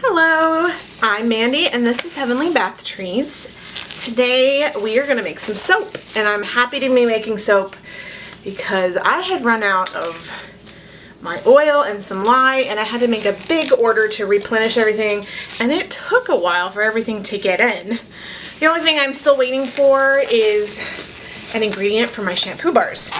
Hello, I'm Mandy and this is Heavenly Bath Treats. Today we are going to make some soap, and I'm happy to be making soap because I had run out of my oil and some lye and I had to make a big order to replenish everything, and it took a while for everything to get in. The only thing I'm still waiting for is an ingredient for my shampoo bars.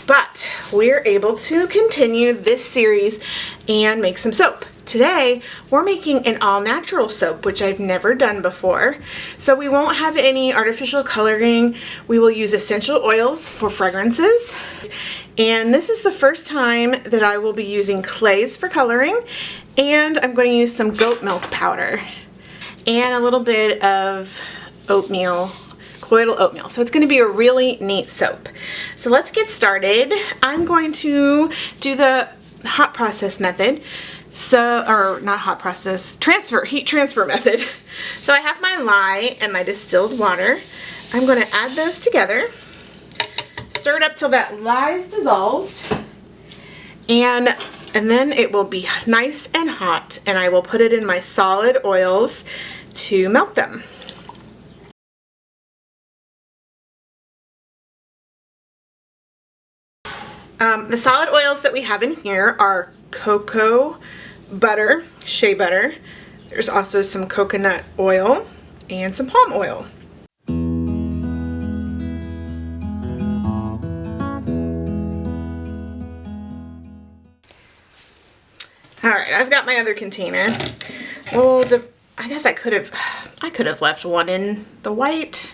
But we're able to continue this series and make some soap. Today, we're making an all-natural soap, which I've never done before. So we won't have any artificial coloring. We will use essential oils for fragrances. And this is the first time that I will be using clays for coloring. And I'm going to use some goat milk powder and a little bit of oatmeal, colloidal oatmeal. So it's going to be a really neat soap. So let's get started. I'm going to do the hot process method. Or not hot process, heat transfer method. So I have my lye and my distilled water. I'm going to add those together. Stir it up till that lye is dissolved. And then it will be nice and hot, and I will put it in my solid oils to melt them. The solid oils that we have in here are cocoa butter, shea butter. There's also some coconut oil and some palm oil. Alright, I've got my other container. Well, I guess I could have left one in the white.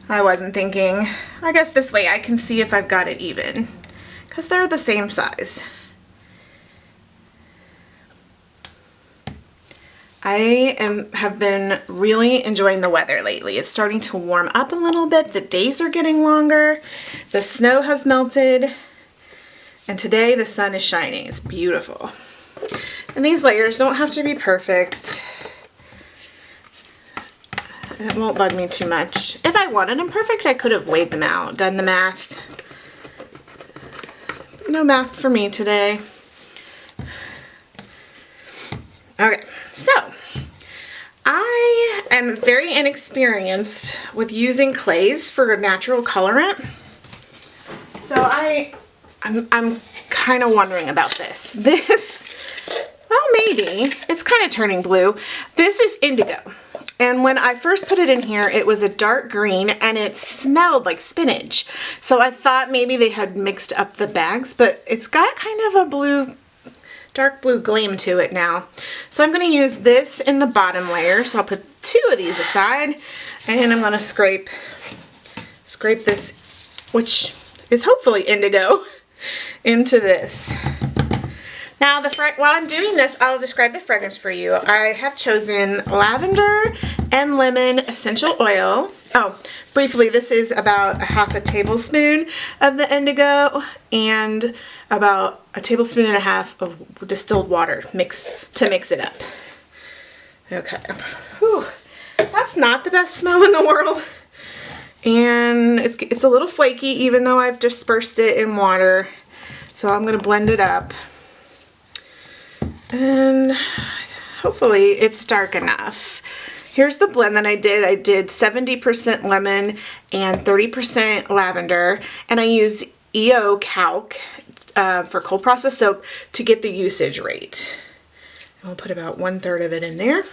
I wasn't thinking. I guess this way I can see if I've got it even, because they're the same size. I have been really enjoying the weather lately. It's starting to warm up a little bit. The days are getting longer. The snow has melted. And today the sun is shining. It's beautiful. And these layers don't have to be perfect. It won't bug me too much. If I wanted them perfect, I could have weighed them out, done the math. No math for me today. Okay, so I am very inexperienced with using clays for a natural colorant. So I'm kind of wondering about this. Well, maybe. It's kind of turning blue. This is indigo. And when I first put it in here, it was a dark green and it smelled like spinach. So I thought maybe they had mixed up the bags, but it's got kind of a dark blue gleam to it now. So I'm going to use this in the bottom layer. So I'll put two of these aside, and I'm going to scrape this, which is hopefully indigo, into this. Now, while I'm doing this, I'll describe the fragrance for you. I have chosen lavender and lemon essential oil. Oh, briefly, this is about a half a tablespoon of the indigo and about a tablespoon and a half of distilled water to mix it up. Okay. Whew. That's not the best smell in the world. And it's a little flaky even though I've dispersed it in water. So I'm going to blend it up. And hopefully it's dark enough. Here's the blend that I did. I did 70% lemon and 30% lavender, and I used EO calc for cold process soap to get the usage rate. I'll put about 1/3 of it in there.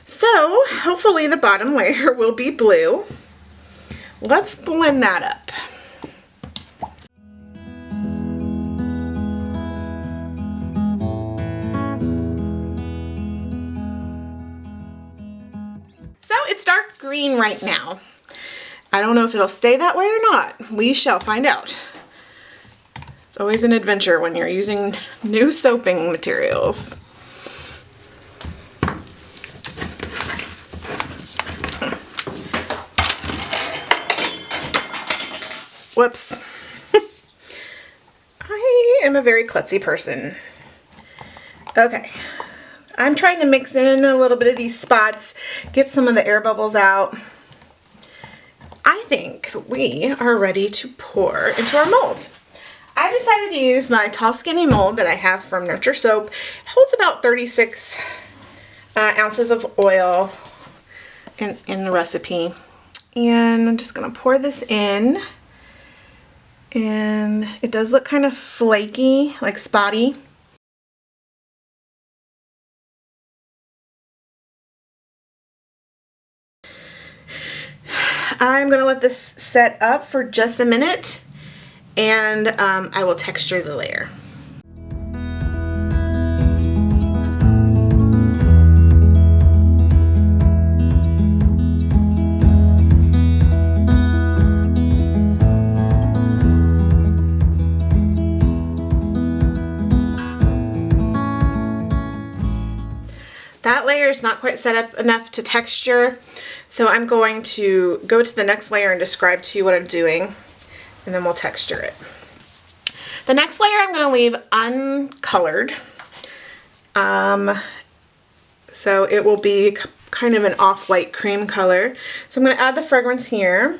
So hopefully the bottom layer will be blue. Let's blend that up. So it's dark green right now. I don't know if it'll stay that way or not. We shall find out. It's always an adventure when you're using new soaping materials. Whoops. I am a very klutzy person. Okay. I'm trying to mix in a little bit of these spots, get some of the air bubbles out. I think we are ready to pour into our mold. I I decided to use my tall skinny mold that I have from Nurture Soap. It holds about 36 ounces of oil in the recipe. And I'm just going to pour this in. And it does look kind of flaky, like spotty. I'm going to let this set up for just a minute, and I will texture the layer. That layer is not quite set up enough to texture, so I'm going to go to the next layer and describe to you what I'm doing, and then we'll texture it. The next layer I'm going to leave uncolored, so it will be kind of an off-white cream color. So I'm going to add the fragrance here,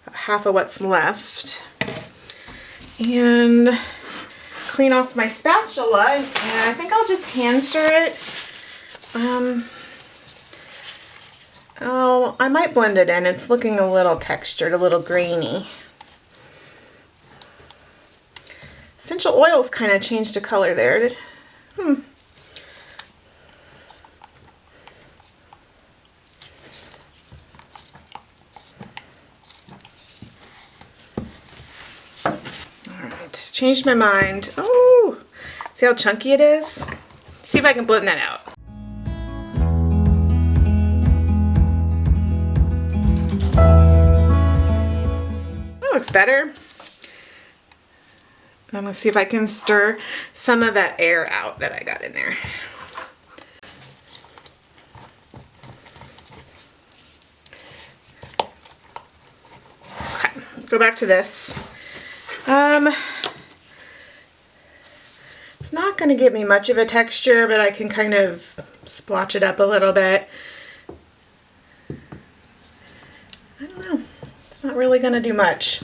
about half of what's left, and clean off my spatula, and I think I'll just hand stir it. Oh, I might blend it in. It's looking a little textured, a little grainy. Essential oils kind of changed the color there. Alright, changed my mind. Oh, see how chunky it is? See if I can blend that out. That looks better. I'm going to see if I can stir some of that air out that I got in there. Okay, go back to this. It's not going to give me much of a texture, but I can kind of splotch it up a little bit. I don't know. It's not really going to do much.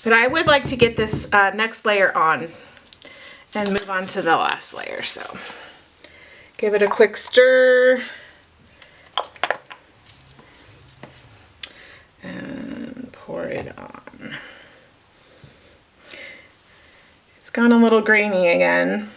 But I would like to get this next layer on and move on to the last layer. So give it a quick stir. And pour it on. It's gone a little grainy again.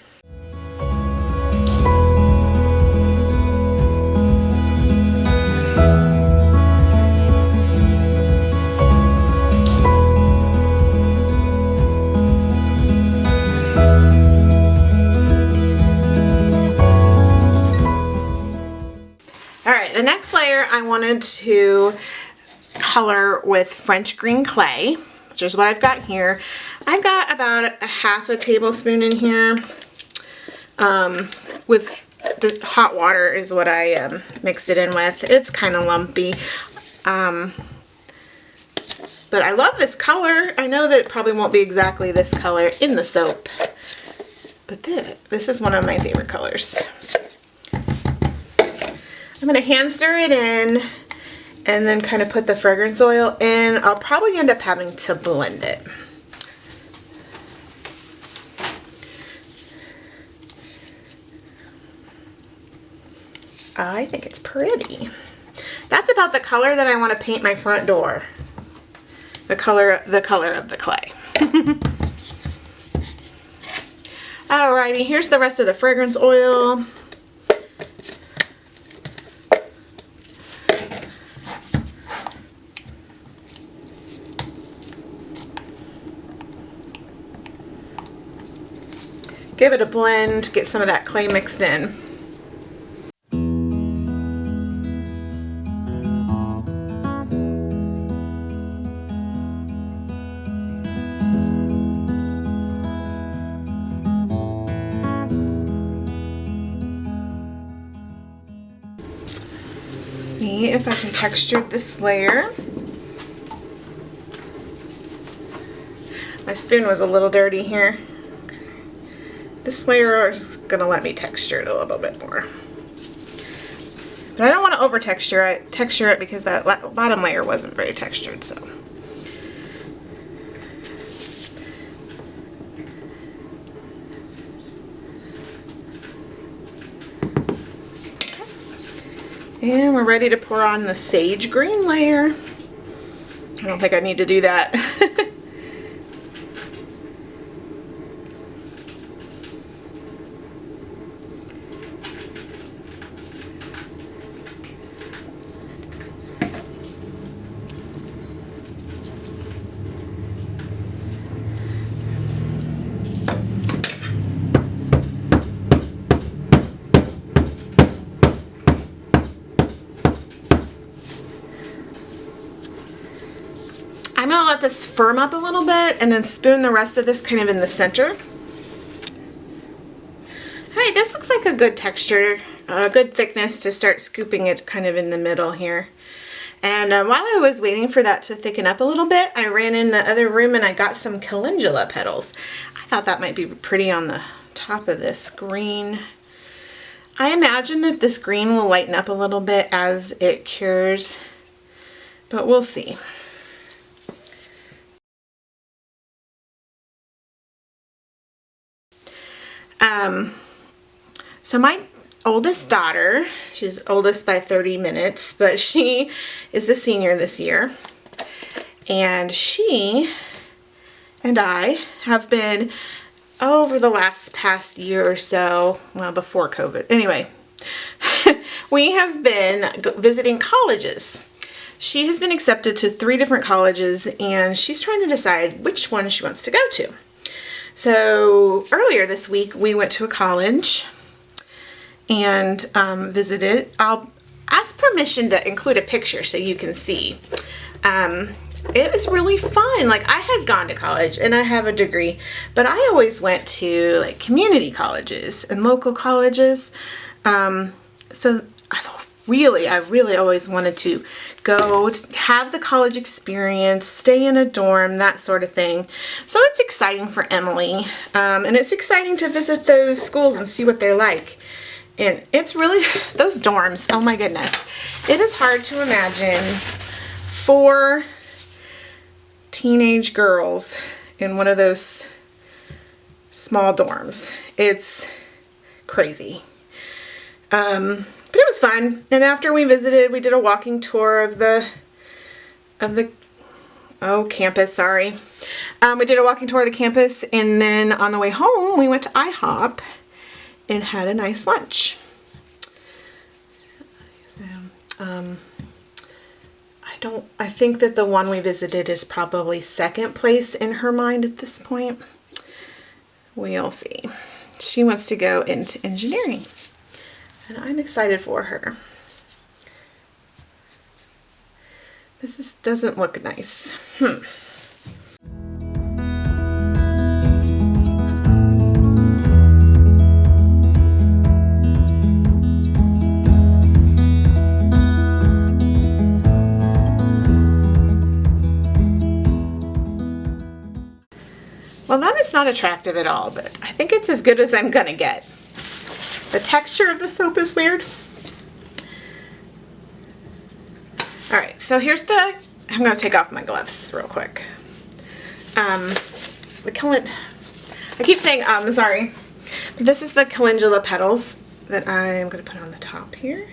Alright, the next layer I wanted to color with French green clay, which is what I've got here. I've got about a half a tablespoon in here. With the hot water is what I mixed it in with. It's kind of lumpy. But I love this color. I know that it probably won't be exactly this color in the soap. But this is one of my favorite colors. I'm going to hand stir it in and then kind of put the fragrance oil in. I'll probably end up having to blend it. I think it's pretty. That's about the color that I want to paint my front door. The color of the clay. Alrighty, here's the rest of the fragrance oil. Give it a blend, get some of that clay mixed in. See if I can texture this layer. My spoon was a little dirty here. This layer is going to let me texture it a little bit more. But I don't want to over texture it because that bottom layer wasn't very textured, so. And we're ready to pour on the sage green layer. I don't think I need to do that. I'm gonna let this firm up a little bit and then spoon the rest of this kind of in the center. Alright, this looks like a good texture, a good thickness to start scooping it kind of in the middle here. And while I was waiting for that to thicken up a little bit, I ran in the other room and I got some Calendula petals. I thought that might be pretty on the top of this green. I imagine that this green will lighten up a little bit as it cures, but we'll see. So my oldest daughter, she's oldest by 30 minutes, but she is a senior this year. And she and I have been, over the past year or so, well, before COVID, anyway, we have been visiting colleges. She has been accepted to 3 different colleges and she's trying to decide which one she wants to go to. So earlier this week we went to a college and visited. I'll ask permission to include a picture so you can see. It was really fun. Like, I had gone to college and I have a degree, but I always went to like community colleges and local colleges. So I really always wanted to go have the college experience, stay in a dorm, that sort of thing. So it's exciting for Emily, and it's exciting to visit those schools and see what they're like. And it's really, those dorms, oh my goodness. It is hard to imagine 4 teenage girls in one of those small dorms. It's crazy. But it was fun. And after we visited, we did a walking tour of the campus, sorry. We did a walking tour of the campus, and then on the way home, we went to IHOP and had a nice lunch. So, I think that the one we visited is probably second place in her mind at this point. We'll see. She wants to go into engineering, and I'm excited for her. This doesn't look nice. Well, that is not attractive at all, but I think it's as good as I'm gonna get. The texture of the soap is weird. All right, so here's I'm gonna take off my gloves real quick. I keep saying sorry. This is the Calendula Petals that I'm gonna put on the top here.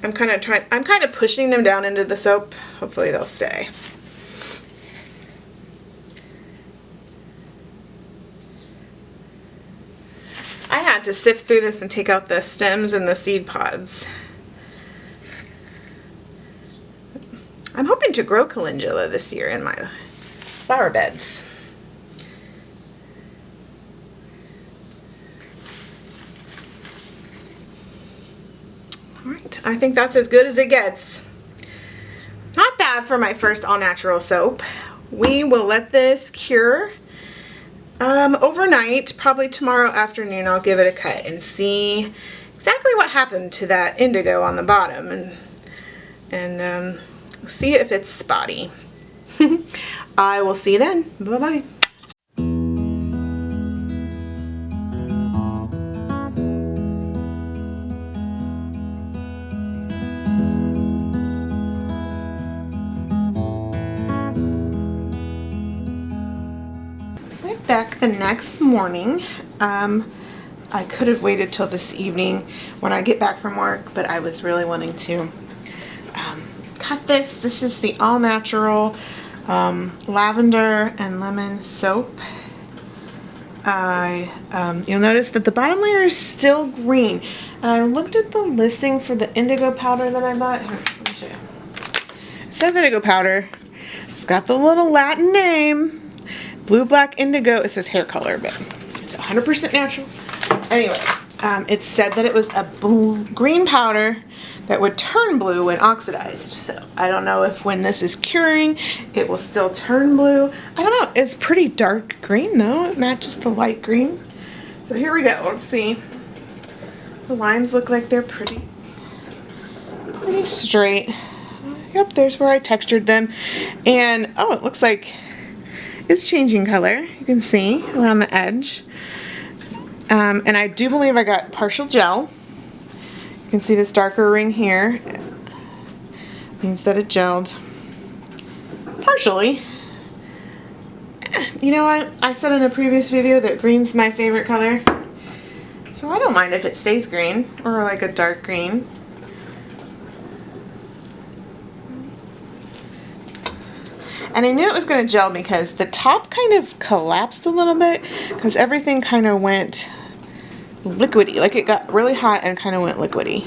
I'm kind of pushing them down into the soap. Hopefully they'll stay. I had to sift through this and take out the stems and the seed pods. I'm hoping to grow calendula this year in my flower beds. Alright, I think that's as good as it gets. Not bad for my first all-natural soap. We will let this cure overnight. Probably tomorrow afternoon I'll give it a cut and see exactly what happened to that indigo on the bottom, and see if it's spotty. I will see you then. Bye-bye. back the next morning. I could have waited till this evening when I get back from work, but I was really wanting to cut this. This is the all-natural lavender and lemon soap. You'll notice that the bottom layer is still green. And I looked at the listing for the indigo powder that I bought. Here, let me show you. It says indigo powder. It's got the little Latin name. Blue, black, indigo. It says hair color, but it's 100% natural. Anyway, it said that it was a green powder that would turn blue when oxidized. So I don't know if when this is curing, it will still turn blue. I don't know. It's pretty dark green though. It matches the light green. So here we go. Let's see. The lines look like they're pretty straight. Yep, there's where I textured them. And oh, it looks like it's changing color. You can see around the edge. And I do believe I got partial gel. You can see this darker ring here. Means that it gelled partially. You know what? I said in a previous video that green's my favorite color. So I don't mind if it stays green or like a dark green. And I knew it was going to gel because the top kind of collapsed a little bit because everything kind of went liquidy. Like it got really hot and kind of went liquidy.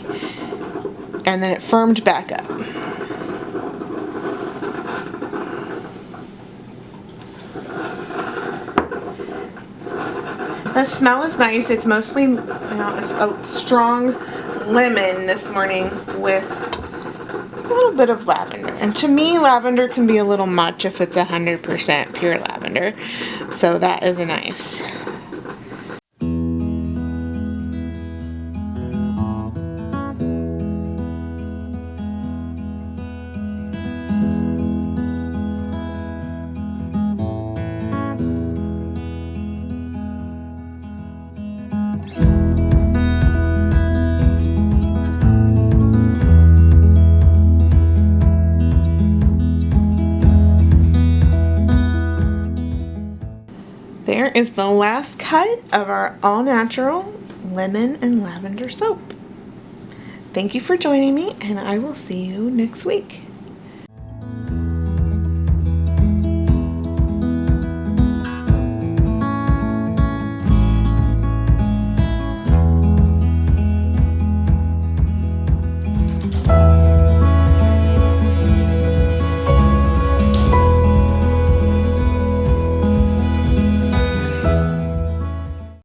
And then it firmed back up. The smell is nice. It's mostly, you know, it's a strong lemon this morning with a little bit of lavender. And to me, lavender can be a little much if it's 100% pure lavender. So that is nice. There is the last cut of our all-natural lemon and lavender soap. Thank you for joining me, and I will see you next week.